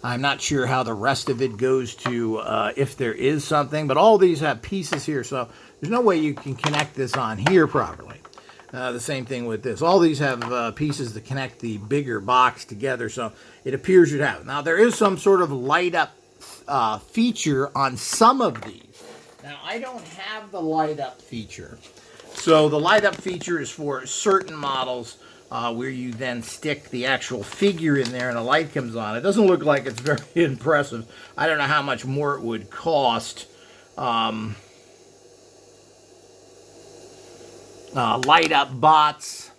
I'm not sure how the rest of it goes to, if there is something, but all these have pieces here, so there's no way you can connect this on here properly. The same thing with this. All these have pieces to connect the bigger box together, so it appears you'd have it. Now, there is some sort of light up feature on some of these. Now, I don't have the light up feature. So the light up feature is for certain models where you then stick the actual figure in there and a light comes on. It doesn't look like it's very impressive. I don't know how much more it would cost. Light up bots.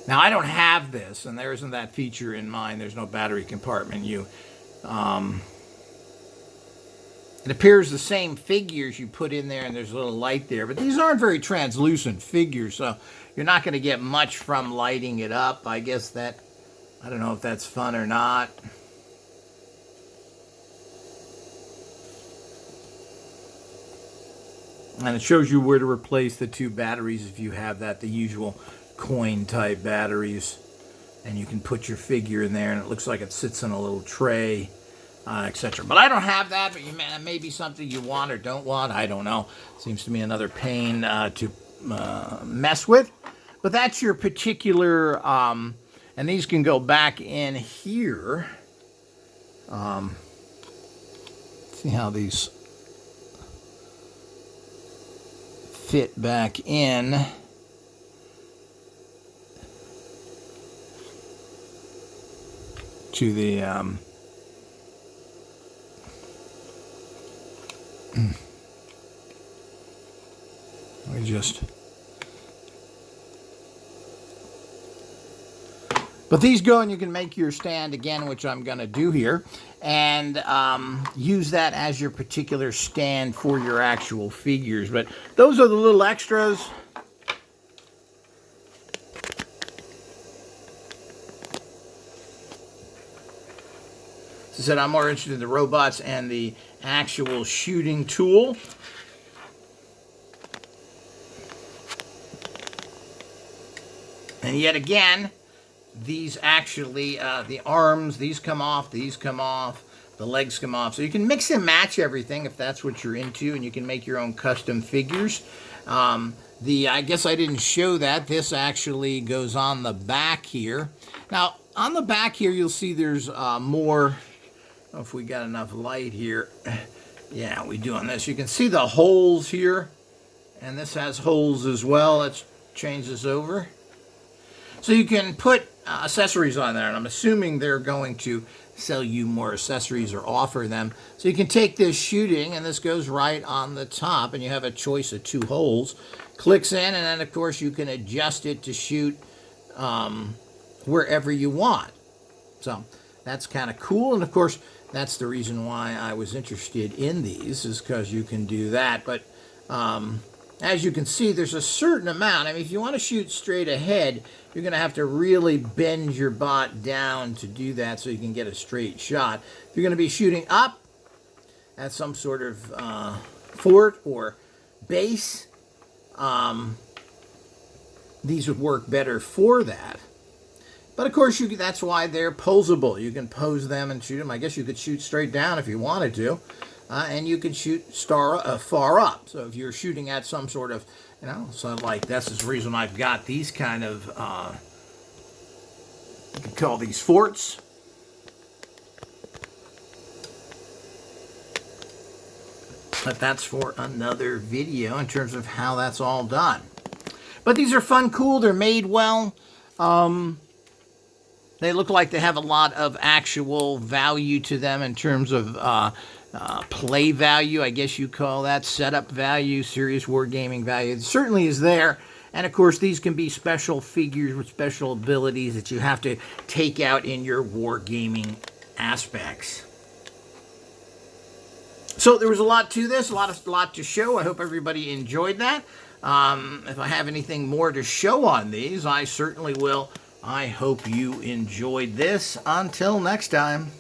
Now, I don't have this, and there isn't that feature in mine. There's no battery compartment. It appears the same figures you put in there, and there's a little light there. But these aren't very translucent figures, so you're not going to get much from lighting it up. I guess that, I don't know if that's fun or not. And it shows you where to replace the two batteries if you have that, the usual coin type batteries. And you can put your figure in there, and it looks like it sits in a little tray, etc. But I don't have that, but that may be something you want or don't want. I don't know. Seems to me another pain to mess with. But that's your particular, and these can go back in here. See how these fit back in. To the we just, but these go and you can make your stand again, which I'm going to do here, and use that as your particular stand for your actual figures. But those are the little extras. As I said, I'm more interested in the robots and the actual shooting tool. And yet again, these actually, the arms, these come off, the legs come off. So you can mix and match everything if that's what you're into, and you can make your own custom figures. I guess I didn't show that. This actually goes on the back here. Now, on the back here, you'll see there's more. I don't know if we got enough light here. Yeah, we do on this. You can see the holes here, and this has holes as well. Let's change this over. So you can put accessories on there, and I'm assuming they're going to sell you more accessories or offer them. So you can take this shooting, and this goes right on the top, and you have a choice of two holes. Clicks in, and then, of course, you can adjust it to shoot wherever you want. So that's kind of cool, and, of course, that's the reason why I was interested in these, is because you can do that. But as you can see, there's a certain amount. I mean, if you want to shoot straight ahead, you're going to have to really bend your bot down to do that so you can get a straight shot. If you're going to be shooting up at some sort of fort or base, these would work better for that. But of course, that's why they're posable. You can pose them and shoot them. I guess you could shoot straight down if you wanted to. And you could shoot far up. So if you're shooting at some sort of, so like that's the reason I've got these kind of, you could call these forts. But that's for another video in terms of how that's all done. But these are fun, cool. They're made well. They look like they have a lot of actual value to them in terms of play value, I guess you call that, setup value, serious wargaming value. It certainly is there. And, of course, these can be special figures with special abilities that you have to take out in your wargaming aspects. So there was a lot to this, a lot to show. I hope everybody enjoyed that. If I have anything more to show on these, I certainly will. I hope you enjoyed this. Until next time.